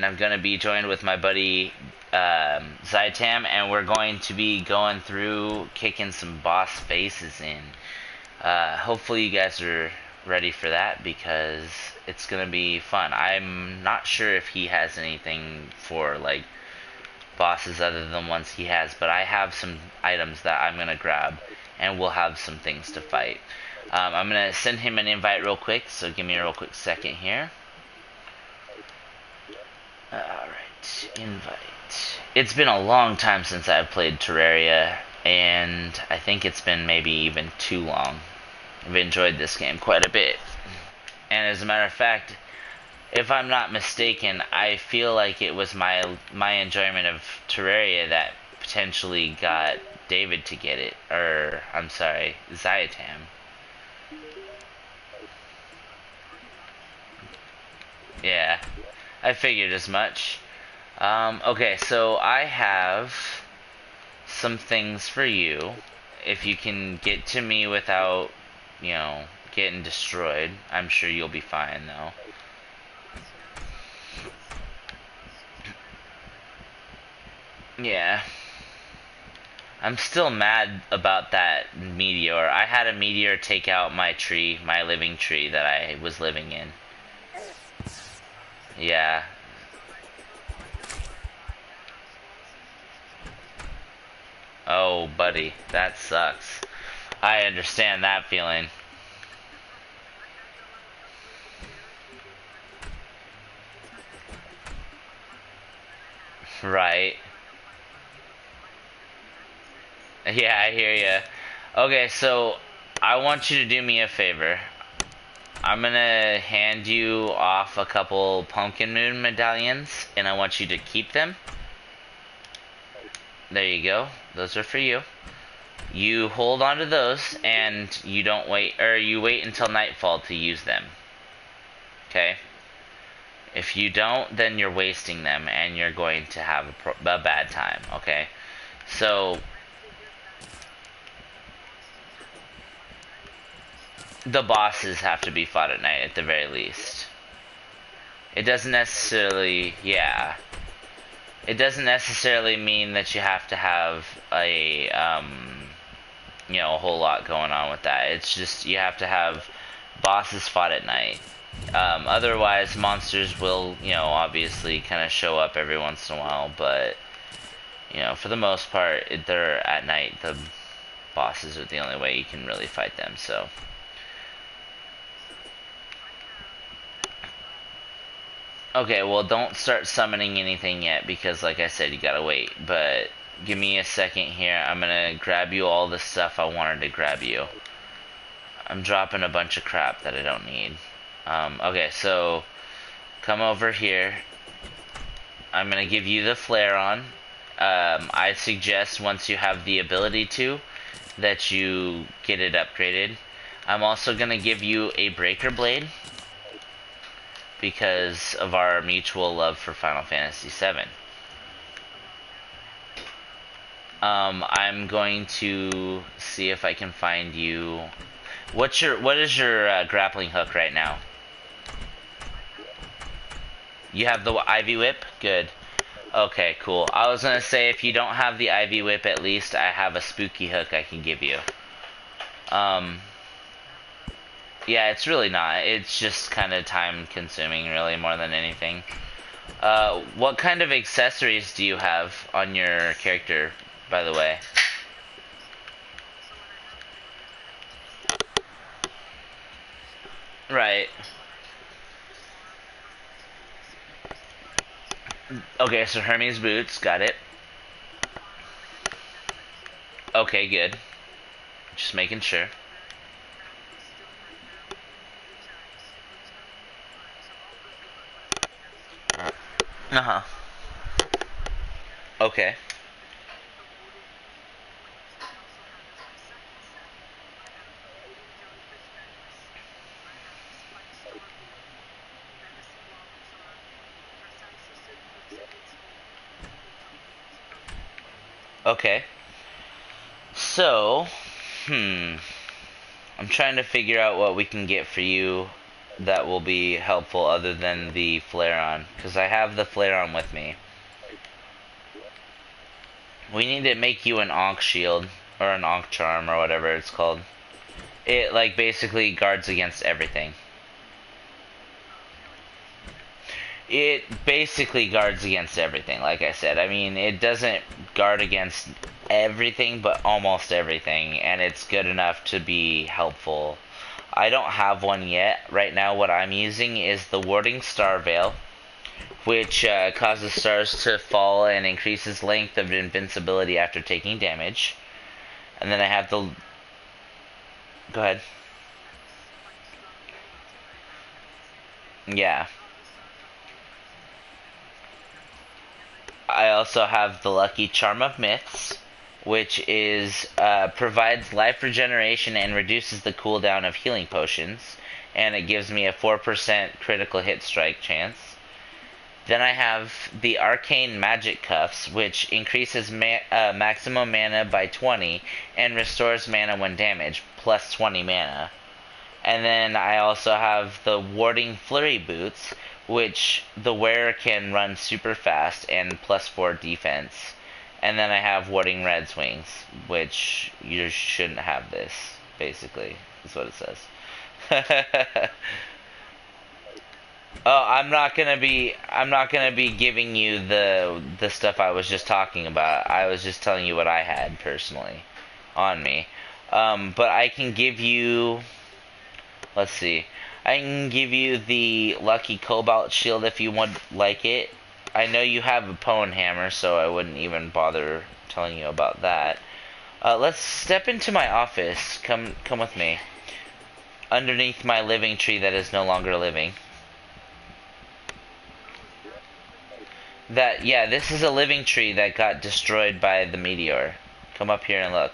and I'm going to be joined with my buddy Zytam, and we're going to be going through kicking some boss faces in. Hopefully, you guys are ready for that because it's going to be fun. I'm not sure if he has anything for like bosses other than ones he has, but I have some items that I'm going to grab, and we'll have some things to fight. I'm going to send him an invite real quick, so give me a real quick second here. Alright, invite. It's been a long time since I've played Terraria, and I think it's been maybe even too long. I've enjoyed this game quite a bit. And as a matter of fact, if I'm not mistaken, I feel like it was my enjoyment of Terraria that potentially got David to get it. Or, I'm sorry, Zytam. Yeah, I figured as much. Okay, so I have some things for you. If you can get to me without, getting destroyed, I'm sure you'll be fine, though. Yeah. I'm still mad about that meteor. I had a meteor take out my tree, my living tree that I was living in. Yeah. Oh, buddy, that sucks. I understand that feeling. Right. Yeah, I hear ya. Okay, so I want you to do me a favor. I'm gonna hand you off a couple pumpkin moon medallions, and I want you to keep them. There you go. Those are for you. You hold on to those, and you don't wait, or you wait until nightfall to use them. Okay? If you don't, then you're wasting them, and you're going to have a bad time. Okay? So the bosses have to be fought at night at the very least. It doesn't necessarily, yeah. It doesn't necessarily mean that you have to have a whole lot going on with that. It's just you have to have bosses fought at night. Otherwise, monsters will, obviously kind of show up every once in a while, but, for the most part, they're at night. The bosses are the only way you can really fight them, so. Okay, well, don't start summoning anything yet because, like I said, you gotta wait. But give me a second here. I'm gonna grab you all the stuff I wanted to grab you. I'm dropping a bunch of crap that I don't need. Okay, so come over here. I'm gonna give you the flare on. I suggest once you have the ability to, that you get it upgraded. I'm also gonna give you a breaker blade because of our mutual love for Final Fantasy VII. I'm going to see if I can find you. What is your grappling hook right now? You have the Ivy Whip? Good. Okay, cool. I was gonna say if you don't have the Ivy Whip, at least I have a spooky hook I can give you. Um, yeah, it's really not. It's just kind of time consuming, really, more than anything. What kind of accessories do you have on your character, by the way? Right. Okay, so Hermes boots, got it. Okay, good. Just making sure. Uh-huh. Okay. Okay. So, I'm trying to figure out what we can get for you that will be helpful other than the flare-on, because I have the flare-on with me. We need to make you an Ankh shield, or an Ankh charm, or whatever it's called. It, like, basically guards against everything. It basically guards against everything, like I said. I mean, it doesn't guard against everything, but almost everything, and it's good enough to be helpful. I don't have one yet. Right now, what I'm using is the Warding Star Veil, which causes stars to fall and increases length of invincibility after taking damage. And then I have the... Go ahead. Yeah. I also have the Lucky Charm of Myths, which is provides life regeneration and reduces the cooldown of healing potions, and it gives me a 4% critical hit strike chance. Then I have the Arcane Magic Cuffs, which increases maximum mana by 20 and restores mana when damaged, plus 20 mana. And then I also have the Warding Flurry Boots, which the wearer can run super fast and plus 4 defense. And then I have Warding Red's Wings, which you shouldn't have this, basically, is what it says. Oh, I'm not gonna be giving you the stuff I was just talking about. I was just telling you what I had personally on me. But I can give you, let's see. I can give you the Lucky Cobalt Shield if you would like it. I know you have a Pwn Hammer, so I wouldn't even bother telling you about that. Let's step into my office. Come with me. Underneath my living tree that is no longer living. Yeah, this is a living tree that got destroyed by the meteor. Come up here and look.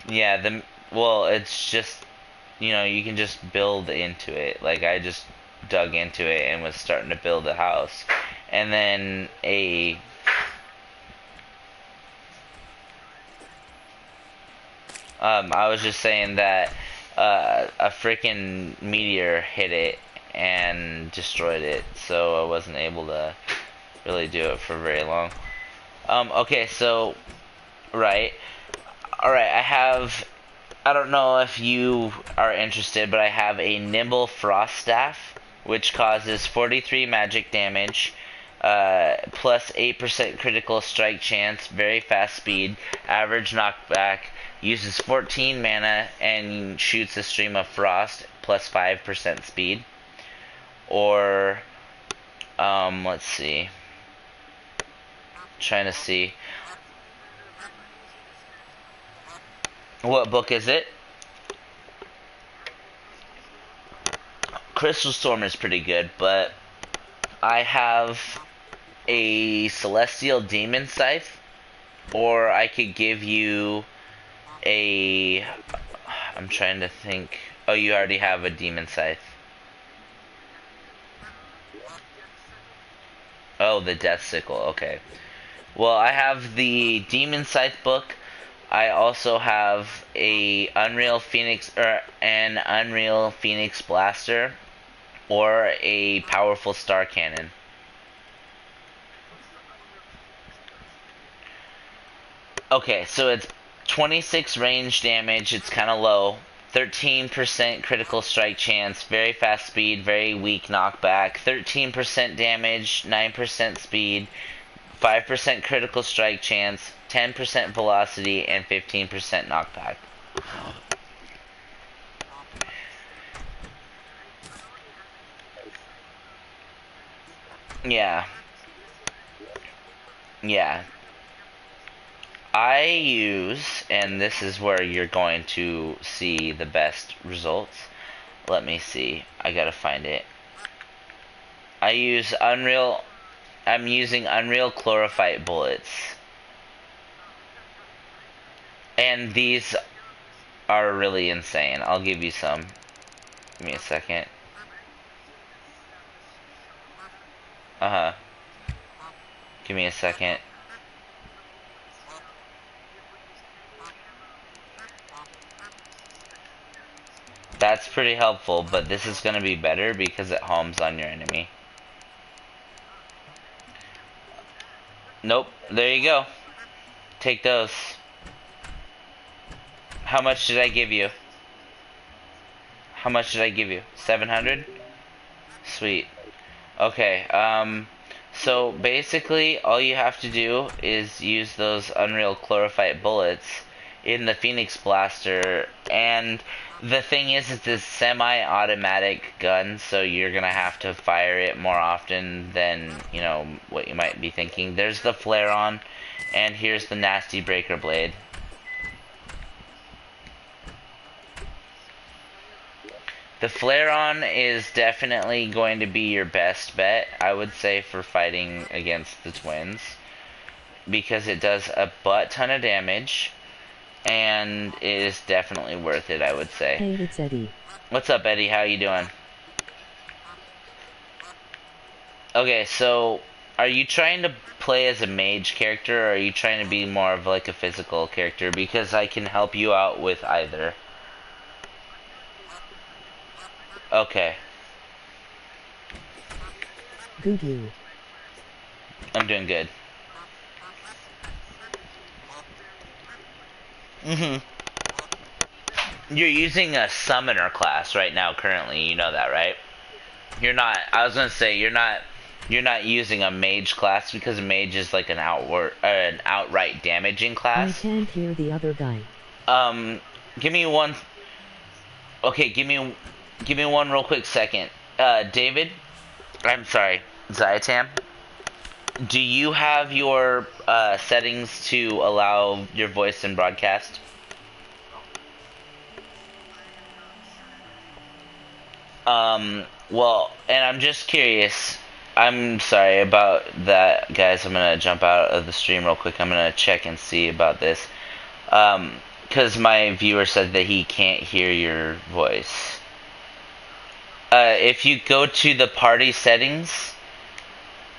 Yeah, well, it's just, you can just build into it. Like, I just dug into it and was starting to build a house. And then I was just saying that a freaking meteor hit it and destroyed it, so I wasn't able to really do it for very long. Okay, so, right. Alright, I don't know if you are interested, but I have a Nimble Frost Staff, which causes 43 magic damage, plus 8% critical strike chance, very fast speed, average knockback, uses 14 mana, and shoots a stream of frost, plus 5% speed. Or, let's see. Trying to see. What book is it? Crystal Storm is pretty good, but I have a Celestial Demon Scythe, or I could give you a... I'm trying to think. Oh, you already have a Demon Scythe. Oh, the Death Sickle, okay. Well, I have the Demon Scythe book. I also have a an Unreal Phoenix Blaster, or a powerful Star Cannon. Okay, so it's 26 range damage, it's kind of low. 13% critical strike chance, very fast speed, very weak knockback. 13% damage, 9% speed, 5% critical strike chance, 10% velocity, and 15% knockback. Yeah. Yeah. I use, and this is where you're going to see the best results. Let me see. I gotta find it. I use Unreal. I'm using Unreal Chlorophyte bullets. And these are really insane. I'll give you some. Give me a second. Uh-huh. Give me a second. That's pretty helpful, but this is going to be better because it homes on your enemy. Nope, there you go. Take those. How much did I give you? How much did I give you? 700? Sweet. Okay, so basically all you have to do is use those Unreal Chlorophyte bullets in the Phoenix Blaster, and the thing is it's a semi-automatic gun, so you're gonna have to fire it more often than, you know, what you might be thinking. There's the flare-on, and here's the nasty breaker blade. The flare-on is definitely going to be your best bet, I would say, for fighting against the twins, because it does a butt ton of damage, and it is definitely worth it, I would say. Hey, it's Eddie. What's up, Eddie? How you doing? Okay, so are you trying to play as a mage character, or are you trying to be more of like a physical character? Because I can help you out with either. Okay. Good you. I'm doing good. You're using a summoner class right now currently, you know that, right? You're not, I was gonna say, you're not using a mage class, because a mage is like an outright damaging I class. can't hear the other guy. Give me one, okay, give me one real quick second. David, I'm sorry, Zyatam, do you have your, settings to allow your voice in broadcast? Well, and I'm just curious. I'm sorry about that, guys. I'm gonna jump out of the stream real quick. I'm gonna check and see about this. Because my viewer said that he can't hear your voice. If you go to the party settings,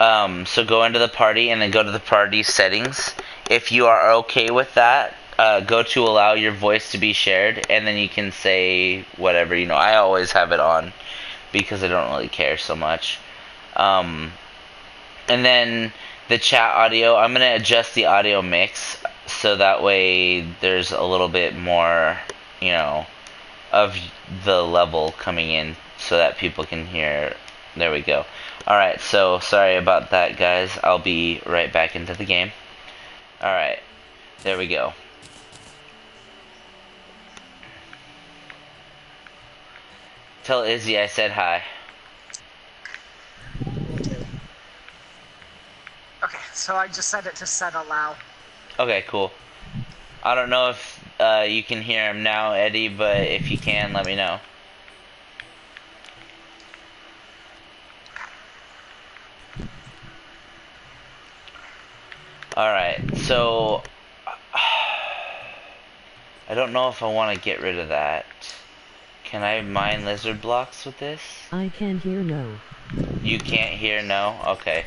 so go into the party and then go to the party settings. If you are okay with that, go to allow your voice to be shared, and then you can say whatever. You know, I always have it on because I don't really care so much. And then the chat audio, I'm gonna adjust the audio mix so that way there's a little bit more, you know, of the level coming in so that people can hear. There we go. Alright, so sorry about that, guys. I'll be right back into the game. Alright, there we go. Tell Izzy I said hi. Okay, so I just set it to set allow. Okay, cool. I don't know if you can hear him now, Eddie, but if you can, let me know. Alright, so I don't know if I want to get rid of that. Can I mine lizard blocks with this? I can't hear no. You can't hear no? Okay.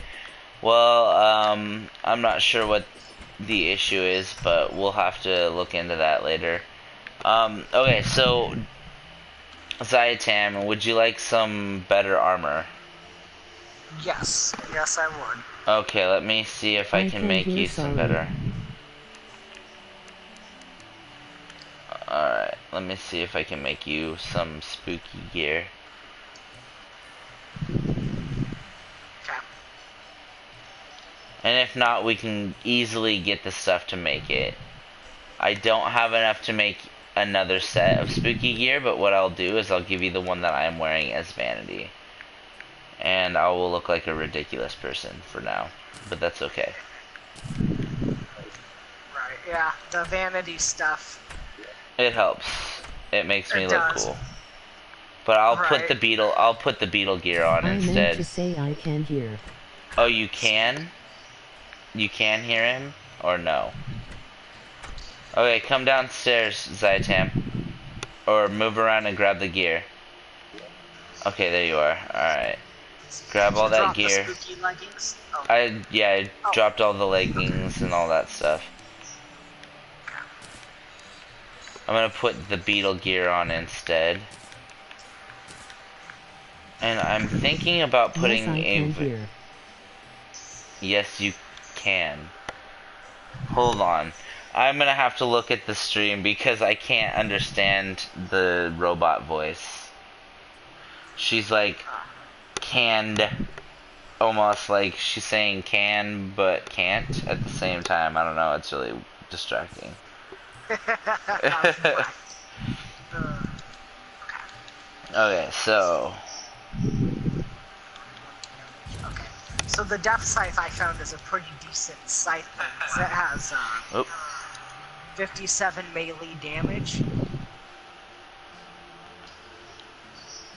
Well, I'm not sure what the issue is, but we'll have to look into that later. Okay, so Zyatam, would you like some better armor? Yes, yes I would. Okay, let me see if I can make you some better. Alright, let me see if I can make you some spooky gear. Okay. And if not, we can easily get the stuff to make it. I don't have enough to make another set of spooky gear, but what I'll do is I'll give you the one that I'm wearing as vanity. And I will look like a ridiculous person for now, but that's okay. Right, yeah, the vanity stuff. It helps. It makes me It look does. cool. But I'll Right. put the beetle gear on I instead. meant to say I can't hear. Oh, you can? You can hear him? Or no? Okay, come downstairs, Zyatam. Or move around and grab the gear. Okay, there you are. Alright. Grab all that Drop the gear. spooky leggings. Oh. I dropped all the leggings and all that stuff. I'm gonna put the beetle gear on instead. And I'm thinking about Yes, putting I a... can hear. Yes, you can. Hold on. I'm gonna have to look at the stream because I can't understand the robot voice. She's like, canned. Almost like she's saying can but can't at the same time. I don't know, it's really distracting. Right. Uh, Okay, so... okay. So the depth scythe I found is a pretty decent scythe. It has Oh, 57 melee damage.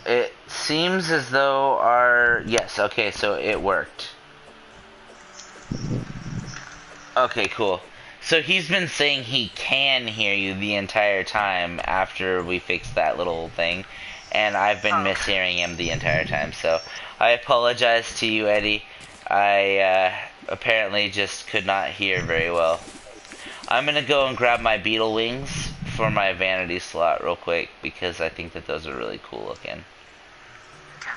it seems as though our... Yes, okay, so it worked. Okay, cool. So he's been saying he can hear you the entire time after we fixed that little thing, and I've been Oh, okay. mishearing him the entire time, so I apologize to you, Eddie. I apparently just could not hear very well. I'm gonna go and grab my beetle wings for my vanity slot real quick, because I think that those are really cool looking. Okay.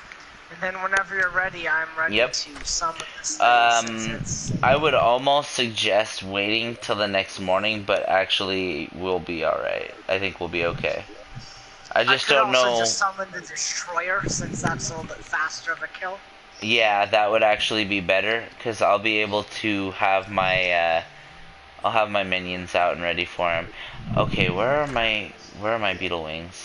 And then whenever you're ready, I'm ready Yep. to summon this thing since it's... I would almost suggest waiting till the next morning, but actually we'll be alright. I think we'll be okay. I just don't could also know. just summon the destroyer since that's a little bit faster of a kill. Yeah, that would actually be better, because I'll be able to have my, I'll have my minions out and ready for him. Okay, where are my beetle wings?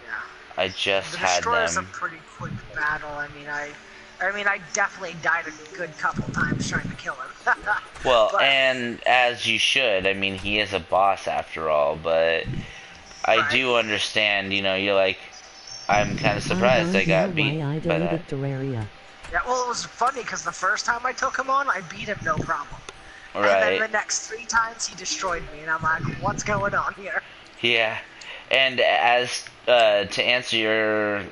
Yeah. I just The had destroyer's a them. pretty quick battle. I mean, I definitely died a good couple times trying to kill him. Well, But- and as you should. I mean, he is a boss after all, but I Right. do understand, you know, you're like, I'm kind of surprised I got beat why I by that. deleted Terraria. Yeah, well, it was funny because the first time I took him on, I beat him no problem. And then the Right. next 3 times, he destroyed me, and I'm like, what's going on here? Yeah. And as, to answer your,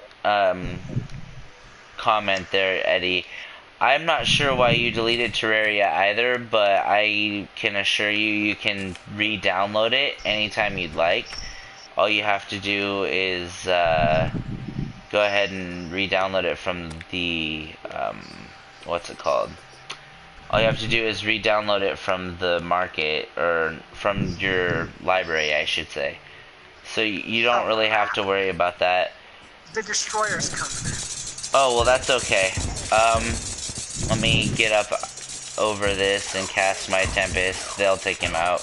comment there, Eddie, I'm not sure why you deleted Terraria either, but I can assure you you can re-download it anytime you'd like. All you have to do is go ahead and re-download it from the what's it called? All you have to do is re-download it from the market, or from your library, I should say. So you don't really have to worry about that. The destroyer's coming in. Oh, well, that's okay. Let me get up over this and cast my Tempest. They'll take him out.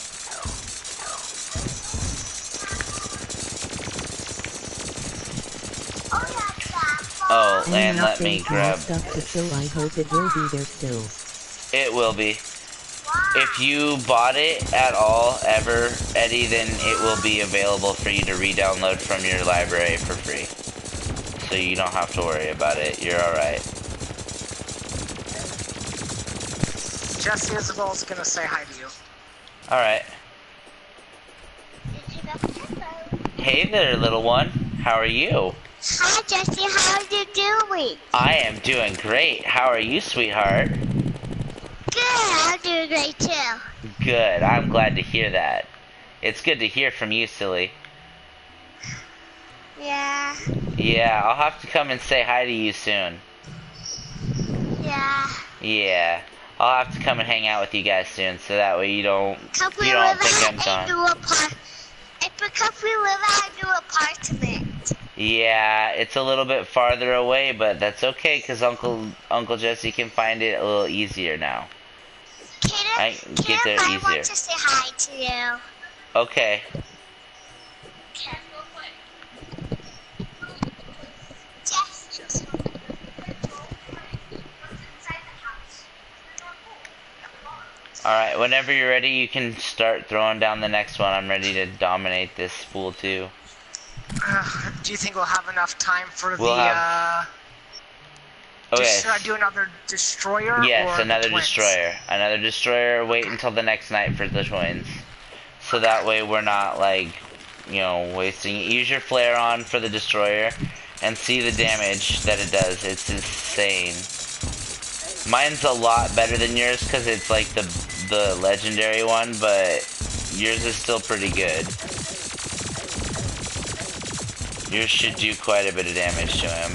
Oh, and let me grab... stuff to show. I hope it will be there still. It will be. If you bought it at all, ever, Eddie, then it will be available for you to re-download from your library for free. So you don't have to worry about it. You're alright. Jesse Isabel's gonna say hi to you. Alright. Hey there, little one. How are you? Hi, Jesse. How are you doing? I am doing great. How are you, sweetheart? Good. I'm doing great too. Good. I'm glad to hear that. It's good to hear from you, silly. Yeah. Yeah, I'll have to come and say hi to you soon. Yeah. Yeah. I'll have to come and hang out with you guys soon, so that way you don't Come we think I'm live in gone. a new apartment. Because we live in a new apartment. Yeah, it's a little bit farther away, but that's okay, because Uncle Jesse can find it a little easier now. I can get there I easier. want to say hi to you. Okay. Okay. Yes. Alright, whenever you're ready, you can start throwing down the next one. I'm ready to dominate this fool, too. Do you think we'll have enough time for We'll have- Okay. Should I do another destroyer? Yes, or another the twins? destroyer. Another destroyer. Wait until the next night for the twins. So that way we're not, like, you know, wasting it. Use your flare on for the destroyer and see the damage that it does. It's insane. Mine's a lot better than yours because it's like the legendary one, but yours is still pretty good. Yours should do quite a bit of damage to him.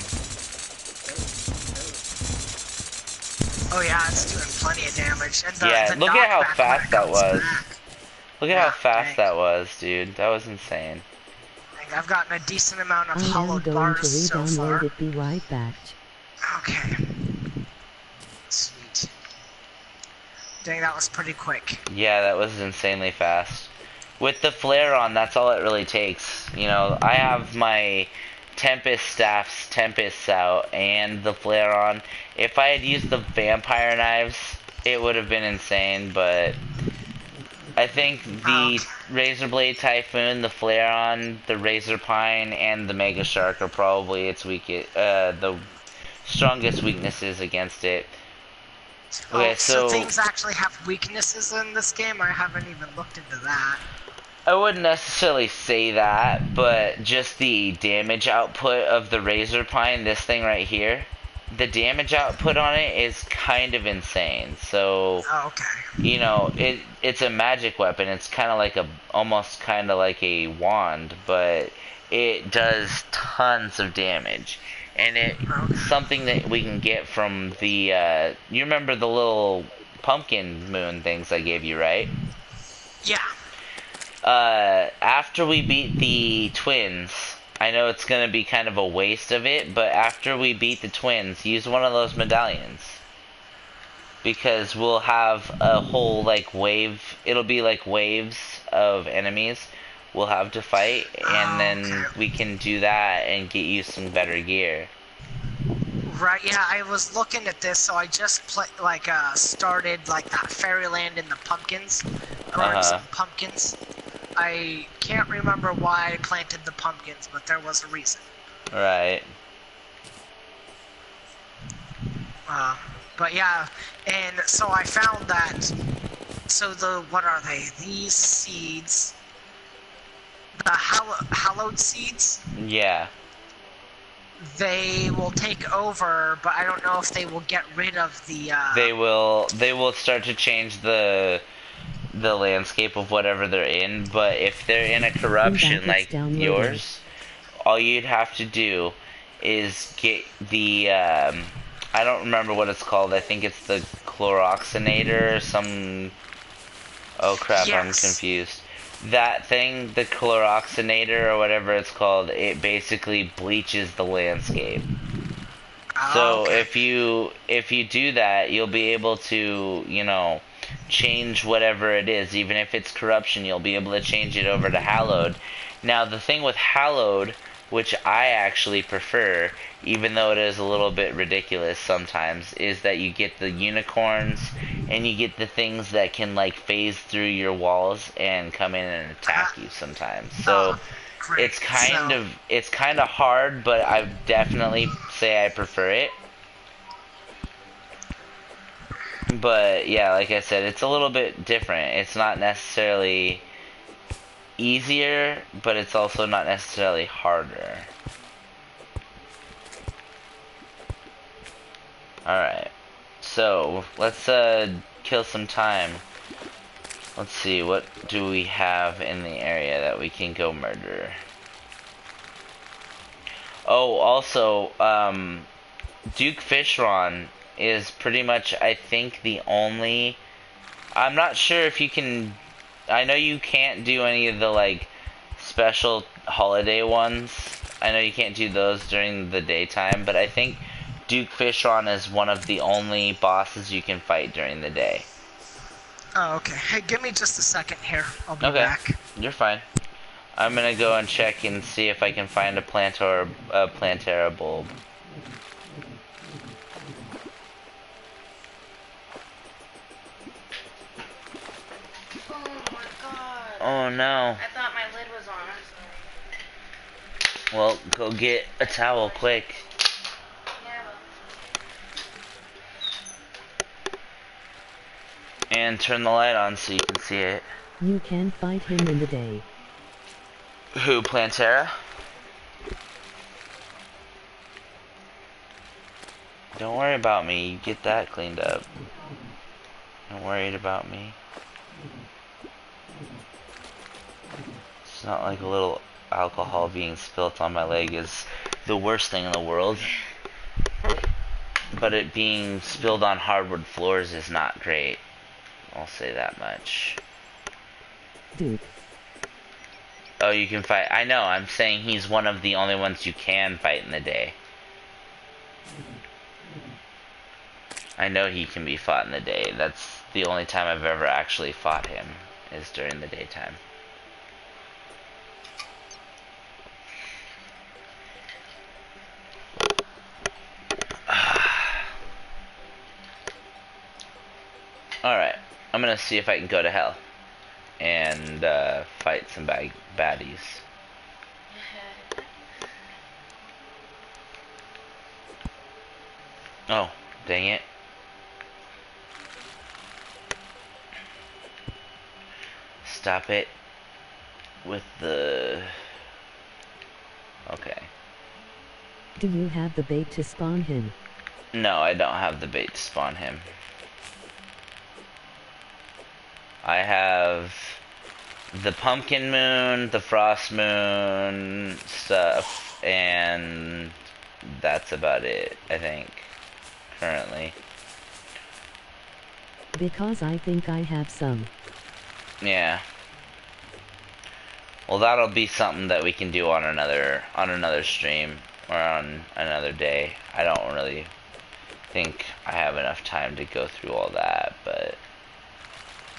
Oh yeah, it's doing plenty of damage. And Yeah, the look at how knockback when it fast that comes was. back. Look at how Yeah, fast dang. that was, dude. That was insane. Dang, I've gotten a decent amount of I am hollowed going to bars so re-download far. it. Be right back. Okay. Sweet. Dang, that was pretty quick. Yeah, that was insanely fast. With the flare on, that's all it really takes. You know, I have my Tempest staffs, Tempests out, and the flare on. If I had used the vampire knives, it would have been insane, but I think the Okay. Razor Blade Typhoon, the flare on, the Razor Pine, and the Mega Shark are probably the strongest weaknesses against it. Oh, Okay, so so things actually have weaknesses in this game? I haven't even looked into that. I wouldn't necessarily say that, but just the damage output of the Razor Pine, this thing right here, the damage output on it is kind of insane. So, Oh, okay. you know, it's a magic weapon. It's kind of like almost kind of like a wand, but it does tons of damage. And it's Okay. something that we can get from the, you remember the little pumpkin moon things I gave you, right? Yeah. After we beat the twins, I know it's gonna be kind of a waste of it, but after we beat the twins, use one of those medallions. Because we'll have a whole, like, wave, it'll be like waves of enemies we'll have to fight, and Oh, then okay. we can do that and get you some better gear. Right, yeah, I was looking at this, so I just started like that Fairyland in the pumpkins, growing some Uh-huh. pumpkins. I can't remember why I planted the pumpkins, but there was a reason. Right. Uh, but yeah, and so I found that, so what are they? These seeds, the hallowed seeds, Yeah. they will take over, but I don't know if they will get rid of the, They will start to change the landscape of whatever they're in, but if they're in a I'm back. corruption It's like downloading. yours, all you'd have to do is get the I don't remember what it's called. I think it's the chloroxinator or some. Oh crap, I'm yes. confused. That thing, the chloroxinator or whatever it's called, it basically bleaches the landscape. Oh, So okay. if you do that, you'll be able to, change whatever it is. Even if it's corruption, you'll be able to change it over to hallowed. Now, the thing with hallowed, which I actually prefer, even though it is a little bit ridiculous sometimes, is that you get the unicorns and you get the things that can like phase through your walls and come in and attack you sometimes. So Oh, great. it's kind of hard, but I definitely say I prefer it. But yeah, like I said, it's a little bit different. It's not necessarily easier, but it's also not necessarily harder. Alright. So, let's kill some time. Let's see, what do we have in the area that we can go murder? Oh, also, Duke Fishron is pretty much, I think, the only... I'm not sure if you can... I know you can't do any of the, like, special holiday ones. I know you can't do those during the daytime, but I think Duke Fishron is one of the only bosses you can fight during the day. Oh, okay. Hey, give me just a second here. I'll be Okay, back. you're fine. I'm gonna go and check and see if I can find a Plantera bulb. Oh my god. Oh no. I thought my lid was on. I'm sorry. Well, go get a towel quick. Yeah, And turn the light on so you can see it. You can fight him in the day. Who, Plantera? Don't worry about me. You get that cleaned up. Don't worry about me. It's not like a little alcohol being spilt on my leg is the worst thing in the world. but it being spilled on hardwood floors is not great. I'll say that much. Duke. Oh, you can fight. I know, I'm saying he's one of the only ones you can fight in the day. I know he can be fought in the day. That's the only time I've ever actually fought him, is during the daytime. Alright, I'm gonna see if I can go to hell and fight some baddies. Oh, dang it. Stop it with the... Okay. Do you have the bait to spawn him? No, I don't have the bait to spawn him. I have the pumpkin moon, the frost moon stuff, and that's about it, I think, currently. Because I think I have some. Yeah. Well, that'll be something that we can do on another stream or on another day. I don't really think I have enough time to go through all that, but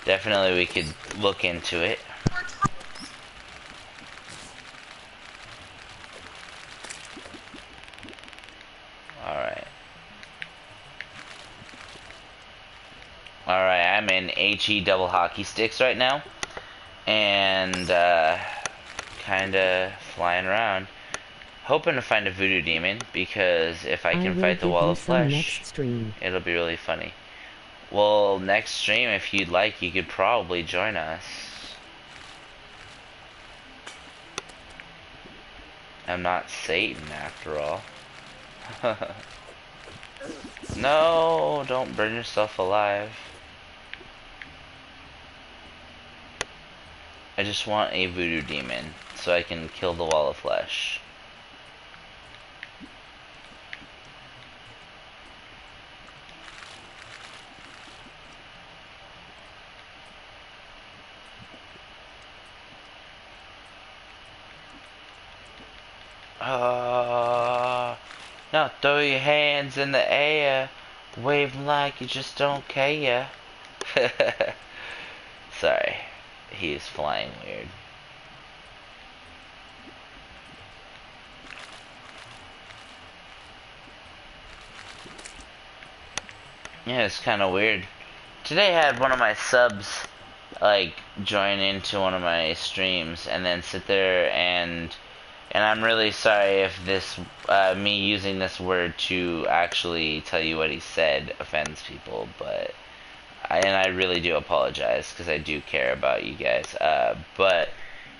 definitely we could look into it. Alright. Alright, I'm in HE double hockey sticks right now. And, kinda flying around. Hoping to find a voodoo demon, because if I can fight the wall of flesh, next stream. it'll be really funny. Well, next stream, if you'd like, you could probably join us. I'm not Satan, after all. No, don't burn yourself alive. I just want a voodoo demon, so I can kill the wall of flesh. Now throw your hands in the air, wave 'em like you just don't care. Sorry, he is flying weird. Yeah, it's kind of weird. Today I had one of my subs like join into one of my streams and then sit there and I'm really sorry if this me using this word to actually tell you what he said offends people, but I really do apologize because I do care about you guys. But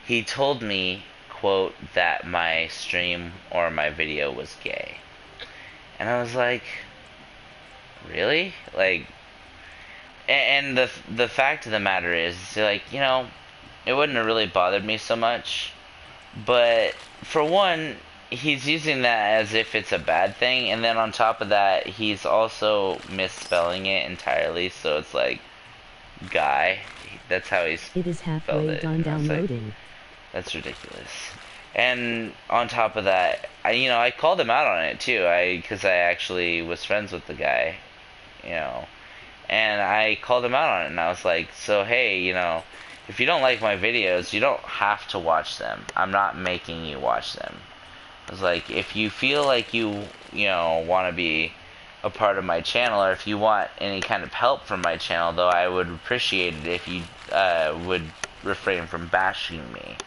he told me, quote, that my stream or my video was gay, and I was like, really? Like, and the fact of the matter is, like, you know, it wouldn't have really bothered me so much, but for one, he's using that as if it's a bad thing, and then on top of that, he's also misspelling it entirely, so it's like, guy. That's how he's It is spelled halfway it. done And I was like, downloading. that's ridiculous. And on top of that, I called him out on it too. Because I actually was friends with the guy, you know, and I called him out on it, and I was like, so hey, if you don't like my videos, you don't have to watch them. I'm not making you watch them. I was like, if you feel like you want to be a part of my channel, or if you want any kind of help from my channel, though, I would appreciate it if you would refrain from bashing me.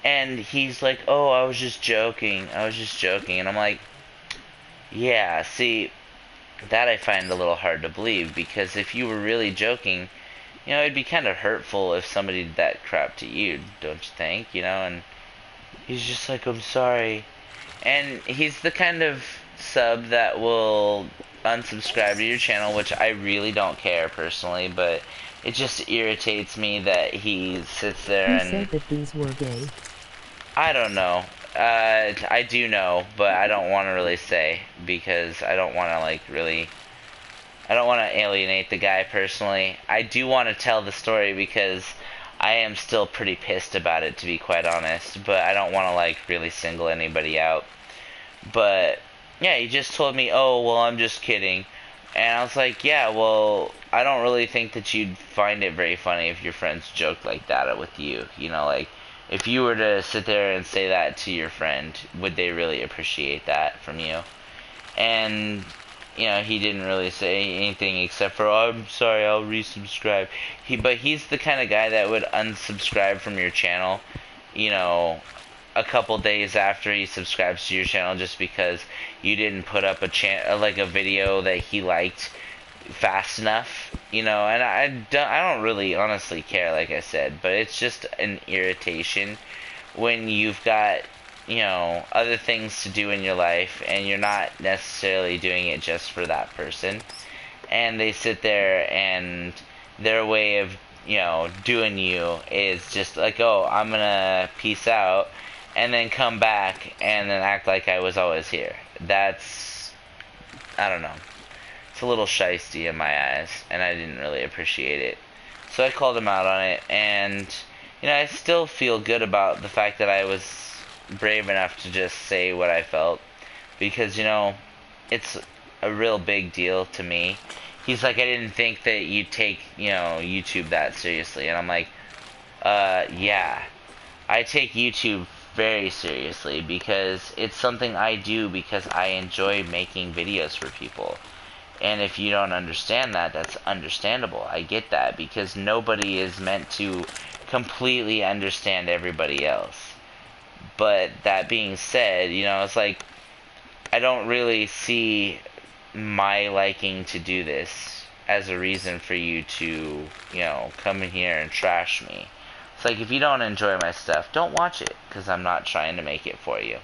And he's like, oh, I was just joking. And I'm like, yeah, see, that I find a little hard to believe, because if you were really joking, it'd be kind of hurtful if somebody did that crap to you, don't you think? And he's just like, I'm sorry. And he's the kind of sub that will unsubscribe to your channel, which I really don't care personally, but it just irritates me that he sits there Who and... said that these were gay? I don't know. I do know, but I don't want to really say because I don't want to I don't want to alienate the guy personally. I do want to tell the story because I am still pretty pissed about it, to be quite honest, but I don't want to really single anybody out. But yeah, he just told me, "Oh, well, I'm just kidding." And I was like, "Yeah, well, I don't really think that you'd find it very funny if your friends joked like that with you. If you were to sit there and say that to your friend, would they really appreciate that from you?" And he didn't really say anything except for, "Oh, I'm sorry, I'll resubscribe." But he's the kind of guy that would unsubscribe from your channel, you know, a couple days after he subscribes to your channel just because you didn't put up a video that he liked fast enough, and I don't really honestly care, like I said, but it's just an irritation when you've got other things to do in your life and you're not necessarily doing it just for that person, and they sit there and their way of doing you is just like, "Oh, I'm gonna peace out," and then come back and then act like I was always here. That's, I don't know, it's a little shisty in my eyes, and I didn't really appreciate it. So I called him out on it, and I still feel good about the fact that I was brave enough to just say what I felt, because it's a real big deal to me. He's like, "I didn't think that you'd take YouTube that seriously," and I'm like, yeah, I take YouTube very seriously because it's something I do because I enjoy making videos for people. And if you don't understand that, that's understandable. I get that because nobody is meant to completely understand everybody else. But that being said, it's like I don't really see my liking to do this as a reason for you to, come in here and trash me. It's like, if you don't enjoy my stuff, don't watch it, because I'm not trying to make it for you.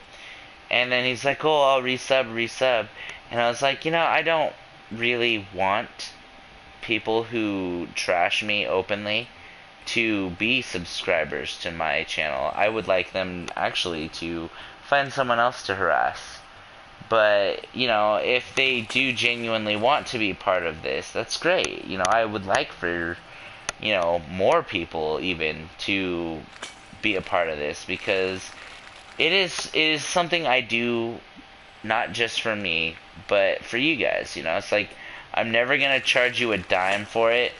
And then he's like, "Oh, I'll resub." And I was like, I don't really want people who trash me openly to be subscribers to my channel. I would like them actually to find someone else to harass. But, if they do genuinely want to be part of this, that's great. I would like for, more people even to be a part of this, because it is something I do not just for me, but for you guys. It's like, I'm never going to charge you a dime for it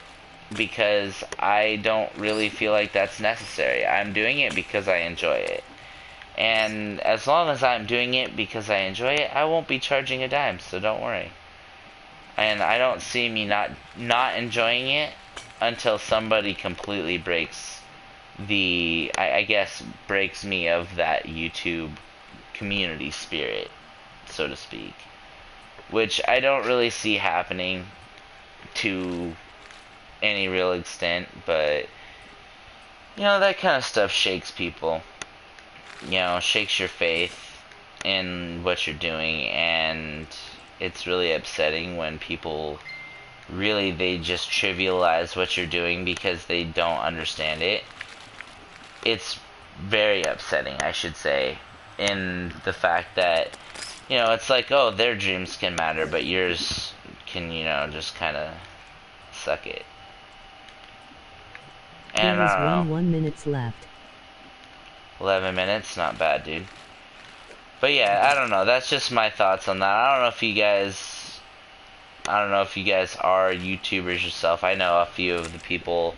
because I don't really feel like that's necessary. I'm doing it because I enjoy it. And as long as I'm doing it because I enjoy it, I won't be charging a dime, so don't worry. And I don't see me not enjoying it until somebody completely breaks I guess, breaks me of that YouTube community spirit, so to speak. Which I don't really see happening to any real extent, but that kind of stuff shakes people. Shakes your faith in what you're doing, and it's really upsetting when people they just trivialize what you're doing because they don't understand it. It's very upsetting, I should say, in the fact that it's like, "Oh, their dreams can matter, but yours can, just kind of suck it." And There is I don't know. 1 minutes left. 11 minutes, not bad, dude. But yeah, I don't know. That's just my thoughts on that. I don't know if you guys are YouTubers yourself. I know a few of the people,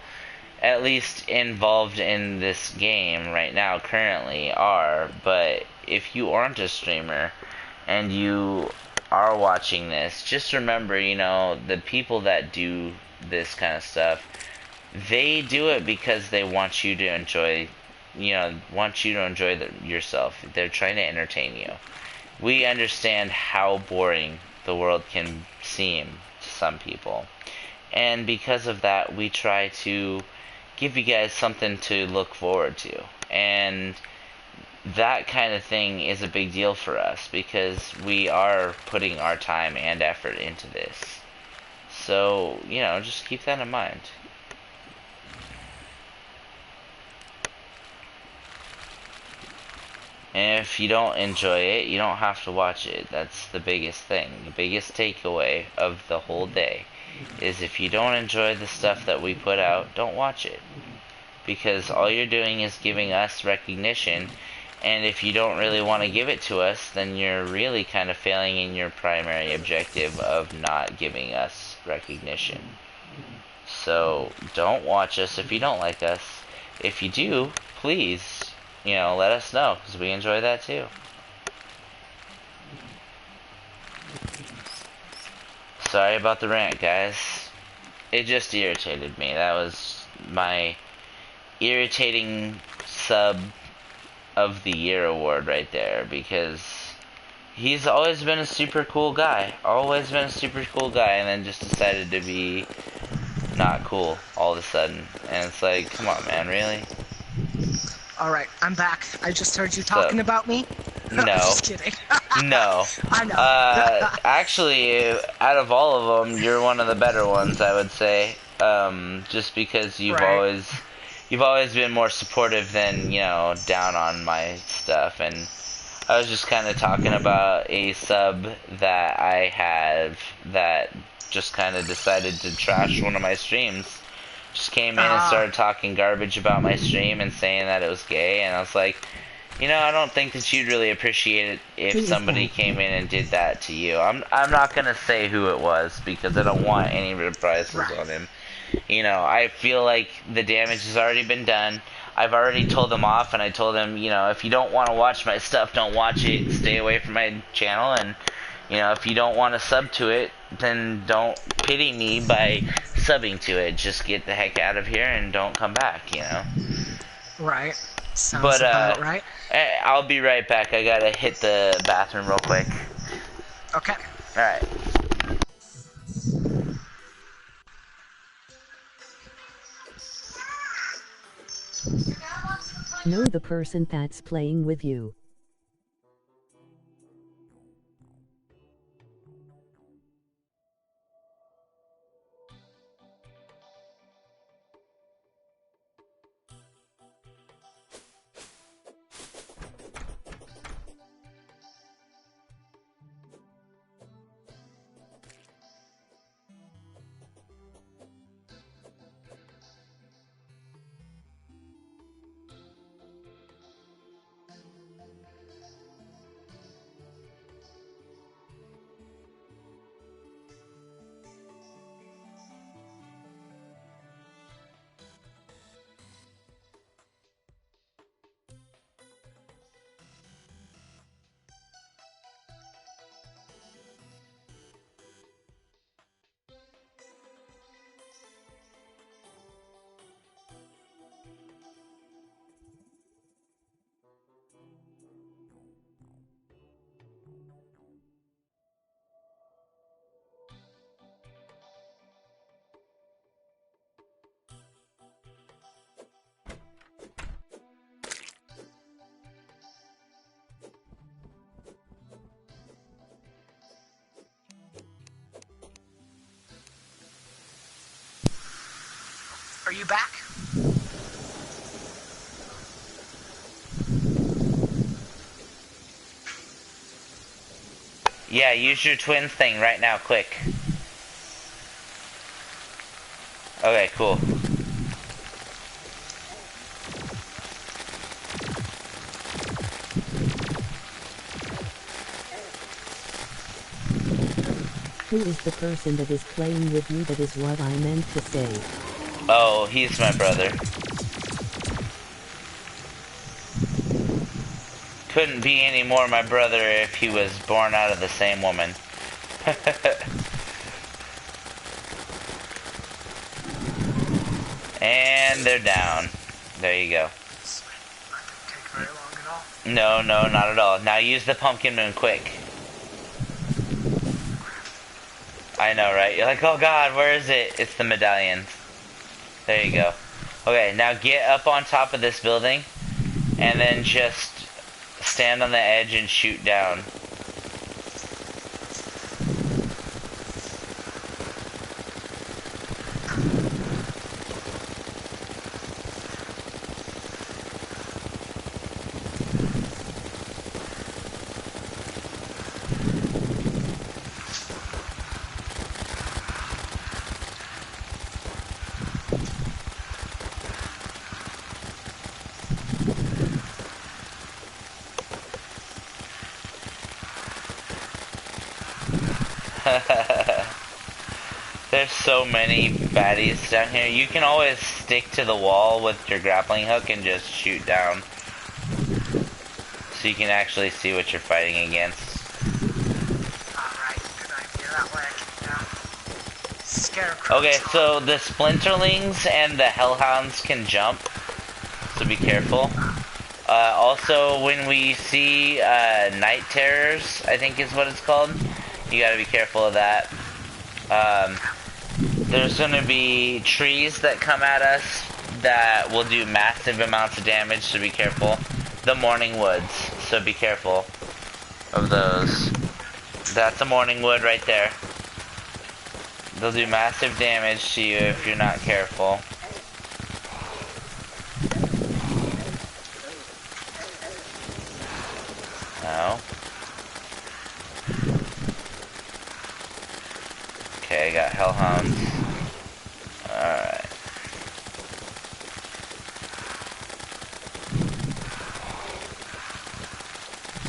at least involved in this game right now, currently are. But if you aren't a streamer and you are watching this, just remember, the people that do this kind of stuff, they do it because they want you to enjoy, yourself. They're trying to entertain you. We understand how boring the world can seem to some people. And because of that, we try to give you guys something to look forward to. And that kind of thing is a big deal for us because we are putting our time and effort into this. So, just keep that in mind. And if you don't enjoy it, you don't have to watch it. That's the biggest thing. The biggest takeaway of the whole day is if you don't enjoy the stuff that we put out, don't watch it. Because all you're doing is giving us recognition, and if you don't really want to give it to us, then you're really kind of failing in your primary objective of not giving us recognition. So don't watch us if you don't like us. If you do, please, let us know, because we enjoy that too. Sorry about the rant, guys. It just irritated me. That was my irritating sub of the year award right there, because he's always been a super cool guy. Always been a super cool guy, and then just decided to be not cool all of a sudden. And it's like, come on, man, really? Alright, I'm back. I just heard you What's talking up? about me. No. Just kidding. No. I know. Actually, out of all of them, you're one of the better ones, I would say. Just because Right. you've always been more supportive than, down on my stuff. And I was just kind of talking about a sub that I have that just kind of decided to trash one of my streams. Just came in and started talking garbage about my stream and saying that it was gay, and I was like, I don't think that you'd really appreciate it if Who is somebody that? came in and did that to you. I'm not gonna say who it was because I don't want any reprisals Right. on him. I feel like the damage has already been done. I've already told him off, and I told him, if you don't want to watch my stuff, don't watch it. Stay away from my channel, and if you don't want to sub to it, then don't pity me by subbing to it. Just get the heck out of here and don't come back. Right. Sounds But about right. I'll be right back. I gotta hit the bathroom real quick. Okay. All right. Know the person that's playing with you. Are you back? Yeah, use your twins thing right now, quick. Okay, cool. Who is the person that is playing with you? That is what I meant to say. Oh, he's my brother. Couldn't be any more my brother if he was born out of the same woman. And they're down. There you go. This not gonna take very long at all. No, no, not at all. Now use the pumpkin moon quick. I know, right? You're like, oh god, where is it? It's the medallions. There you go. Okay, now get up on top of this building, and then just stand on the edge and shoot down. There's so many baddies down here. You can always stick to the wall with your grappling hook and just shoot down. So you can actually see what you're fighting against. Alright, good idea. That way I can, scarecrow. Okay, so the splinterlings and the hellhounds can jump. So be careful. Also, when we see night terrors, I think is what it's called, you gotta be careful of that. There's gonna be trees that come at us that will do massive amounts of damage, so be careful. The morning woods, so be careful of those. That's a morning wood right there. They'll do massive damage to you if you're not careful. No. Okay, I got hellhounds. Alright.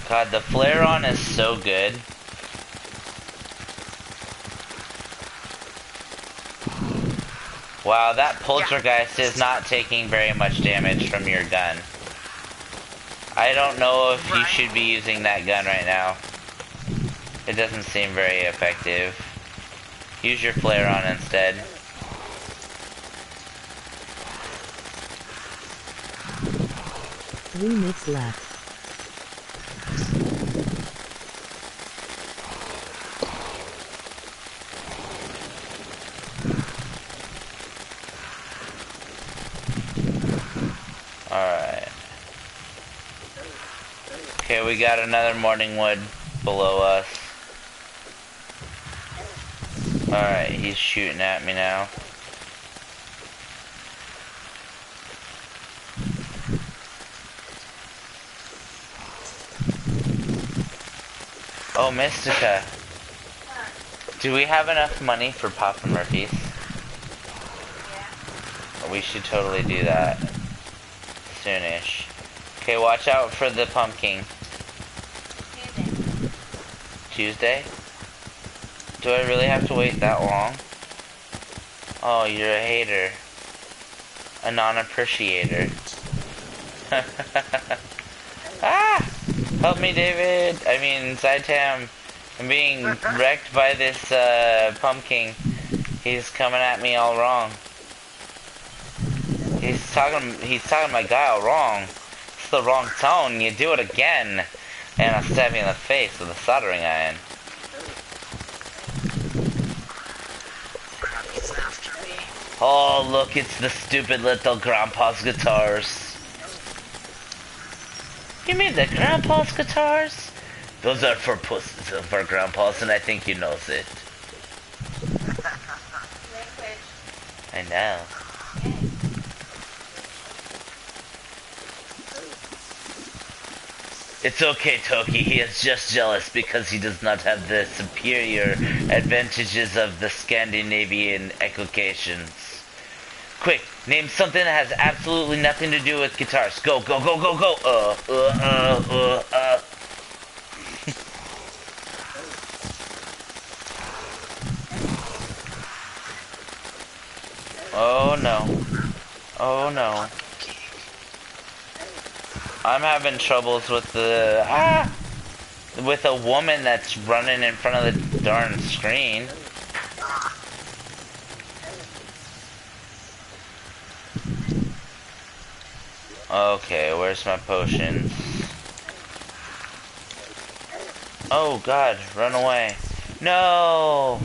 God, the flare on is so good. Wow, that poltergeist is not taking very much damage from your gun. I don't know if you should be using that gun right now. It doesn't seem very effective. Use your flare on instead. Three minutes left. Alright. Okay, we got another morning wood below us. Alright, he's shooting at me now. Oh, Mystica. Do we have enough money for Papa Murphy's? Yeah. We should totally do that. Soonish. Okay, watch out for the pumpkin. Tuesday. Tuesday? Do I really have to wait that long? Oh, you're a hater. A non-appreciator. Ah! Help me, David! I mean, Saitam. I'm being wrecked by this, pumpkin. He's coming at me all wrong. He's talking my guy all wrong. It's the wrong tone. You do it again. And I'll stab you in the face with a soldering iron. He's after me. Oh, look, it's the stupid little grandpa's guitars. You mean the grandpa's guitars? Those are for pussies, for grandpas, and I think he knows it. Language. I know. It's okay, Toki. He is just jealous because he does not have the superior advantages of the Scandinavian evocations. Quick, name something that has absolutely nothing to do with guitars. Go, go, go, go, go. Oh no. Oh no. I'm having troubles with the with a woman that's running in front of the darn screen. Okay, where's my potions? Oh god, run away. No!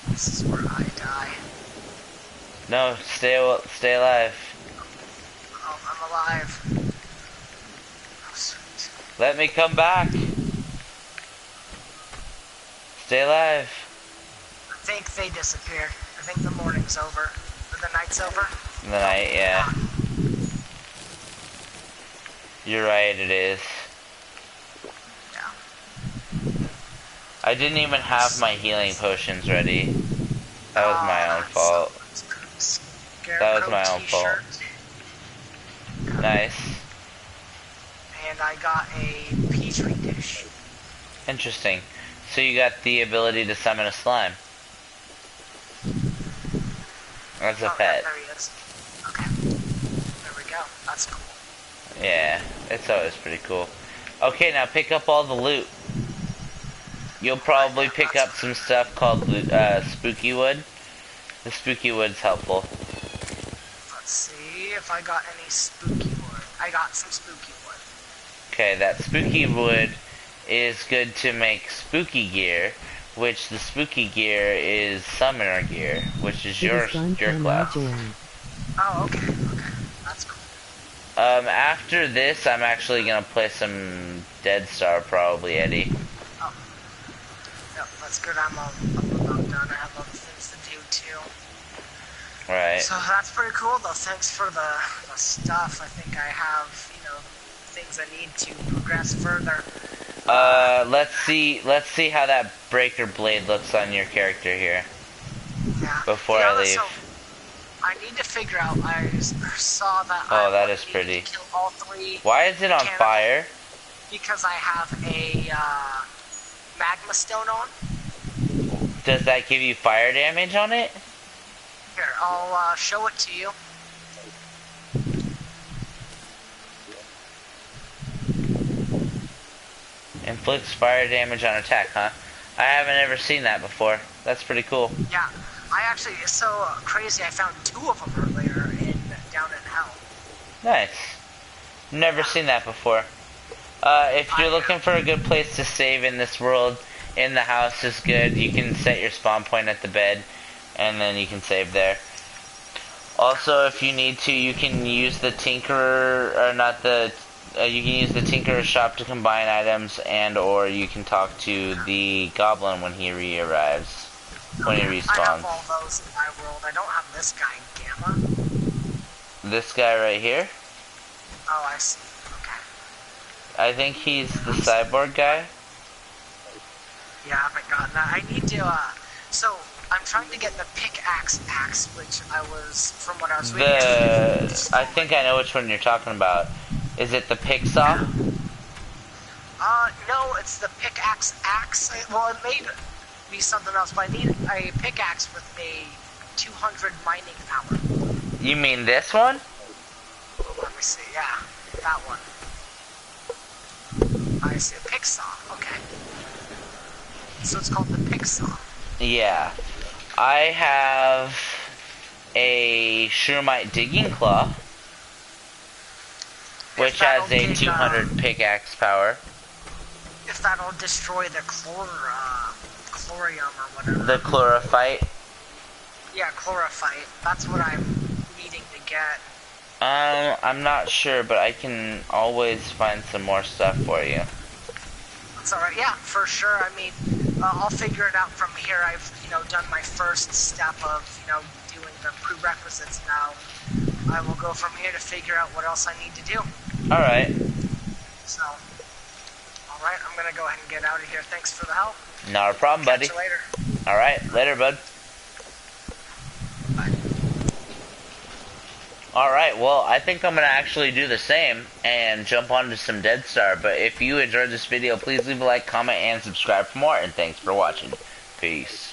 This is where I die. No, stay alive. Oh, I'm alive. Oh, sweet. Let me come back. Stay alive. I think they disappeared. I think the morning's over. Or the night's over. The night, yeah. You're right, it is. Yeah. I didn't even have my healing potions ready. That was my own fault. That was my own fault. Nice. And I got a petri dish. Interesting. So you got the ability to summon a slime. As a Oh, yeah, pet. there he is. Okay. There we go. That's cool. Yeah, it's always pretty cool. Okay, now pick up all the loot. You'll probably Yeah, pick that's up some stuff called spooky wood. The spooky wood's helpful. Let's see if I got any spooky wood. I got some spooky wood. Okay, that spooky wood is good to make spooky gear, which the spooky gear is summoner gear, which is It your is gone your can I class. join? Oh, okay, okay. That's cool. After this, I'm actually gonna play some Dead Star, probably, Eddie. Oh. Yep, that's good. I'm about done. I have other things to do too. Right. So that's pretty cool though. Thanks for the stuff. I think I have, things I need to progress further. Let's see how that breaker blade looks on your character here. Yeah. Before The I other- leave. So I need to figure out. I saw that. Oh, that I is need pretty. to kill all 3 Why is it on cannibals fire? because I have a magma stone on. Does that give you fire damage on it? Here, I'll show it to you. Inflicts fire damage on attack, huh? I haven't ever seen that before. That's pretty cool. Yeah, I actually so crazy. I found 2 of them earlier down in hell. Nice. Never seen that before. If you're looking for a good place to save in this world, in the house is good. You can set your spawn point at the bed, and then you can save there. Also, if you need to, you can use the Tinkerer, or not the, you can use the Tinkerer shop to combine items, and or you can talk to the Goblin when he re-arrives, when he I have respawns. all those in my world. I don't have this guy, Gamma. This guy right here, Oh, I see. Okay. I think he's the cyborg guy. Yeah, I haven't gotten that. I need to, so, I'm trying to get the pickaxe axe, which I was, from what I was reading. I think I know which one you're talking about. Is it the pick saw? No, it's the pickaxe axe. Well, it may be something else, but I need a pickaxe with a 200 mining power. You mean this one? Let me see, yeah, that one. I see, a pick saw, okay. So it's called the pick saw. Yeah. I have a Shrewmite digging claw, which that'll has a get, 200 pickaxe power. If that'll destroy the chlorium or whatever. The chlorophyte. Yeah, chlorophyte. That's what I'm needing to get. I'm not sure, but I can always find some more stuff for you. That's alright, yeah, for sure. I mean, I'll figure it out from here. I've, done my first step of, doing the prerequisites now. I will go from here to figure out what else I need to do. Alright. So, alright, I'm gonna go ahead and get out of here. Thanks for the help. Not a problem, buddy. Catch you later. Alright, later, bud. Bye. Alright, well, I think I'm going to actually do the same and jump onto some Dead Star. But if you enjoyed this video, please leave a like, comment, and subscribe for more. And thanks for watching. Peace.